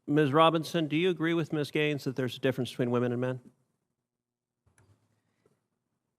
Ms. Robinson, do you agree with Ms. Gaines that there's a difference between women and men?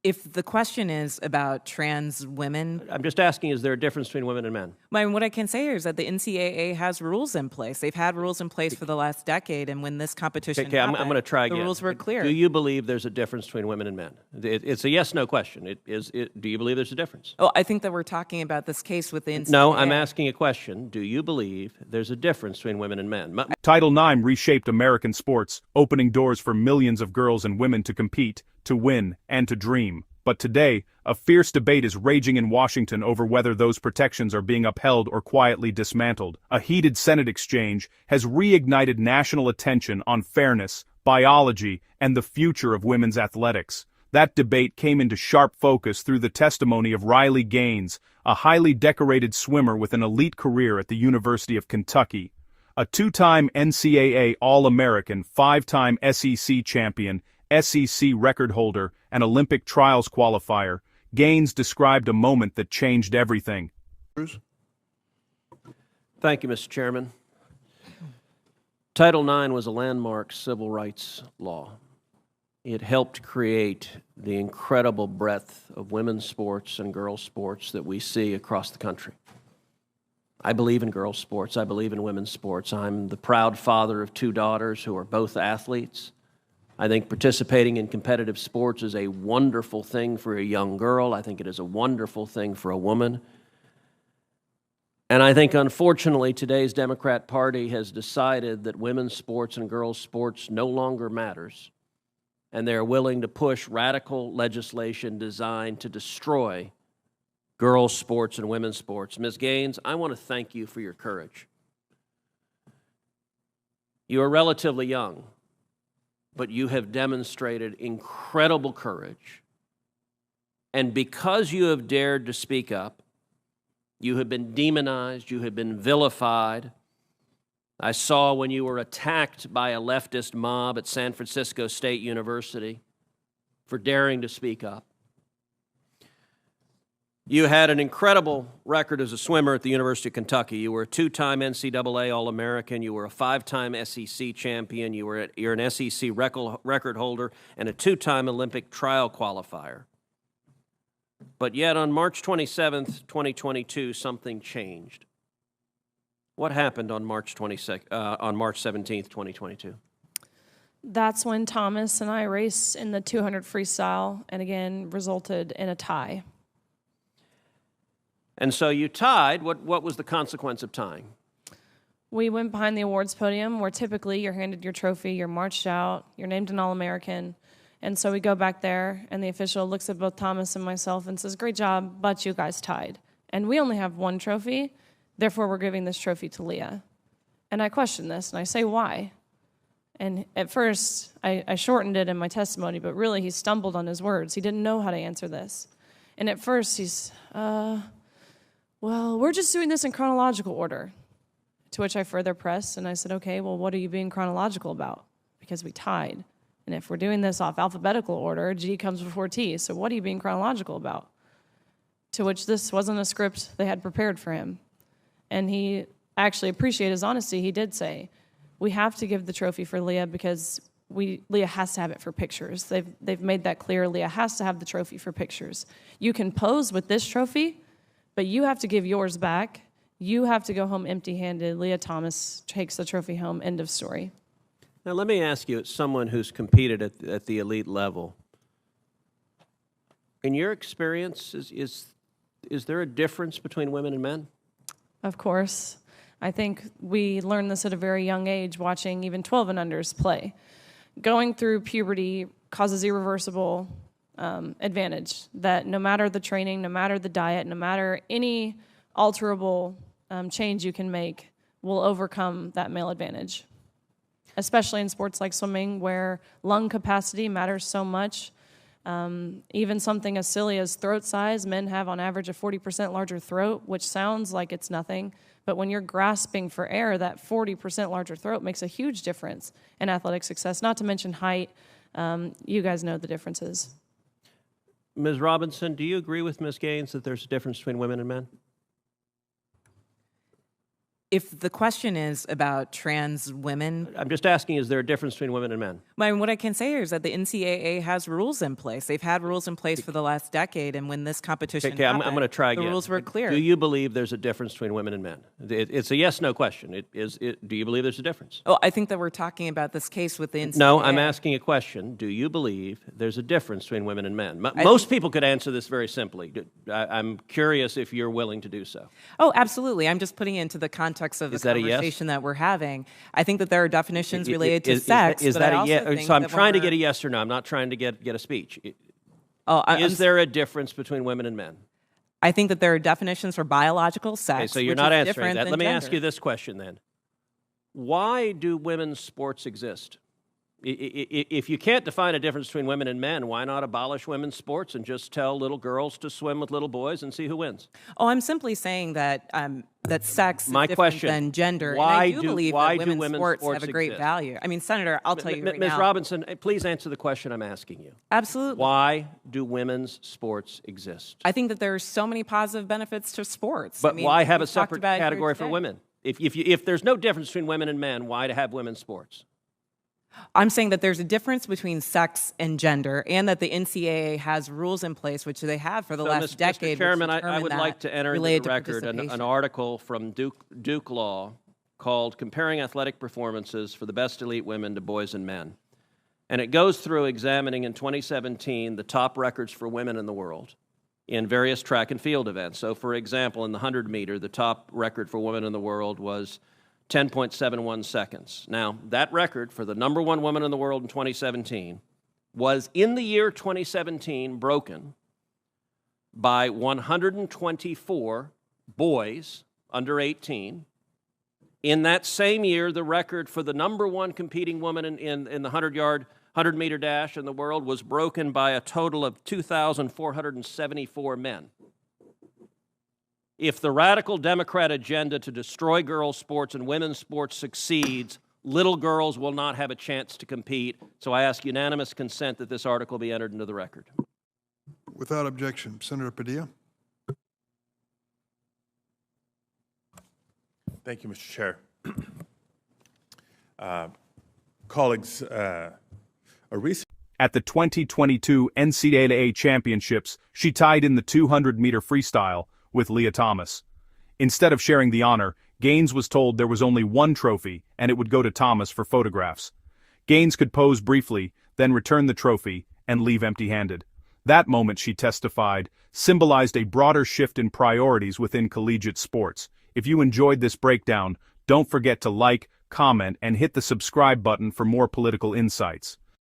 If the question is about trans women, I'm just asking, is there a difference between women and men? what I can say is that the NCAA has rules in place. They've had rules in place for the last decade, and when this competition Okay, I'm going to try again. the rules were clear. Do you believe there's a difference between women and men? It's a yes/no question. Do you believe there's a difference? Oh, I think that we're talking about this case with the NCAA. No, I'm asking a question. Do you believe there's a difference between women and men? Title IX reshaped American sports, opening doors for millions of girls and women to compete, to win, and to dream. But today, a fierce debate is raging in Washington over whether those protections are being upheld or quietly dismantled. A heated Senate exchange has reignited national attention on fairness, biology, and the future of women's athletics. That debate came into sharp focus through the testimony of Riley Gaines, a highly decorated swimmer with an elite career at the University of Kentucky. A two-time NCAA All-American, five-time SEC champion, SEC record holder, and Olympic trials qualifier, Gaines described a moment that changed everything. Cruz? Thank you, Mr. Chairman. Title IX was a landmark civil rights law. It helped create the incredible breadth of women's sports and girls' sports that we see across the country. I believe in girls' sports. I believe in women's sports. I'm the proud father of two daughters who are both athletes. I think participating in competitive sports is a wonderful thing for a young girl. I think it is a wonderful thing for a woman. And I think, unfortunately, today's Democrat Party has decided that women's sports and girls' sports no longer matters, and they're willing to push radical legislation designed to destroy girls' sports and women's sports. Ms. Gaines, I want to thank you for your courage. You are relatively young, but you have demonstrated incredible courage. And because you have dared to speak up, you have been demonized, you have been vilified. I saw when you were attacked by a leftist mob at San Francisco State University for daring to speak up. You had an incredible record as a swimmer at the University of Kentucky. You were a two-time NCAA All-American. You were a five-time SEC champion. You're an SEC record holder and a two-time Olympic trial qualifier. But yet on March 27th, 2022, something changed. What happened on March 17th, 2022? That's when Thomas and I raced in the 200 freestyle and again resulted in a tie. And so you tied. What was the consequence of tying? We went behind the awards podium where typically you're handed your trophy, you're marched out, you're named an All-American. And so we go back there and the official looks at both Thomas and myself and says, "Great job, but you guys tied. And we only have one trophy, therefore we're giving this trophy to Leah." And I question this and I say, why? And at first I shortened it in my testimony, but really he stumbled on his words. He didn't know how to answer this. And at first he's, well, we're just doing this in chronological order. To which I further pressed, and I said, okay, well, what are you being chronological about? Because we tied. And if we're doing this off alphabetical order, G comes before T, so what are you being chronological about? To which this wasn't a script they had prepared for him. And he actually appreciated his honesty. He did say, we have to give the trophy for Leah because Leah has to have it for pictures. They've made that clear. Leah has to have the trophy for pictures. You can pose with this trophy, but you have to give yours back. You have to go home empty-handed. Leah Thomas takes the trophy home. End of story. Now, let me ask you, as someone who's competed at the elite level, in your experience, is there a difference between women and men? Of course. I think we learned this at a very young age, watching even 12 and unders play. Going through puberty causes irreversible advantage, that no matter the training, no matter the diet, no matter any alterable change you can make, will overcome that male advantage. Especially in sports like swimming, where lung capacity matters so much. Even something as silly as throat size, men have on average a 40% larger throat, which sounds like it's nothing, but when you're grasping for air, that 40% larger throat makes a huge difference in athletic success, not to mention height. You guys know the differences. Ms. Robinson, do you agree with Ms. Gaines that there's a difference between women and men? If the question is about trans women, I'm just asking, is there a difference between women and men? what I can say here is that the NCAA has rules in place. They've had rules in place for the last decade, and when this competition Okay, I'm happened, going to try again. the rules were clear. Do you believe there's a difference between women and men? It's a yes/no question. Do you believe there's a difference? Oh, I think that we're talking about this case with the NCAA. No, I'm asking a question. Do you believe there's a difference between women and men? Most people could answer this very simply. I'm curious if you're willing to do so. Oh, absolutely. I'm just putting it into the context of the Is that a yes? conversation that we're having. I think that there are definitions related to sex. Is but that I a also yes? think So I'm that when trying to we're- get a yes or no. I'm not trying to get a speech. I'm Is there a difference between women and men? I think that there are definitions for biological sex. Okay, so you're which not is answering different that. than Let me ask gender. you this question then. Why do women's sports exist? If you can't define a difference between women and men, why not abolish women's sports and just tell little girls to swim with little boys and see who wins? Oh, I'm simply saying that that sex My is different question, than gender. why and I do do- believe why that do women's sports have a great exist? value. I mean, Senator, I'll tell you right Ms. now. Robinson, please answer the question I'm asking you. Absolutely. Why do women's sports exist? I think that there are so many positive benefits to sports. But I mean, why have a we've talked separate about it here category for today. women? If there's no difference between women and men, why to have women's sports? I'm saying that there's a difference between sex and gender, and that the NCAA has rules in place, which they have for the last decade. Mr. Chairman, which I determine would that like to enter into related the to record an participation. article from Duke Law called Comparing Athletic Performances for the Best Elite Women to Boys and Men. And it goes through examining in 2017 the top records for women in the world in various track and field events. So, for example, in the 100 meter, the top record for women in the world was 10.71 seconds. Now, that record for the number one woman in the world in 2017 was, in the year 2017, broken by 124 boys under 18. In that same year, the record for the number one competing woman in the 100-meter dash in the world was broken by a total of 2,474 men. If the radical Democrat agenda to destroy girls' sports and women's sports succeeds, little girls will not have a chance to compete. So I ask unanimous consent that this article be entered into the record. Without objection. Senator Padilla. Thank you, Mr. Chair. Colleagues, a recent At the 2022 NCAA Championships, she tied in the 200-meter freestyle with Leah Thomas. Instead of sharing the honor, Gaines was told there was only one trophy and it would go to Thomas for photographs. Gaines could pose briefly, then return the trophy and leave empty-handed. That moment, she testified, symbolized a broader shift in priorities within collegiate sports. If you enjoyed this breakdown, don't forget to like, comment, and hit the subscribe button for more political insights.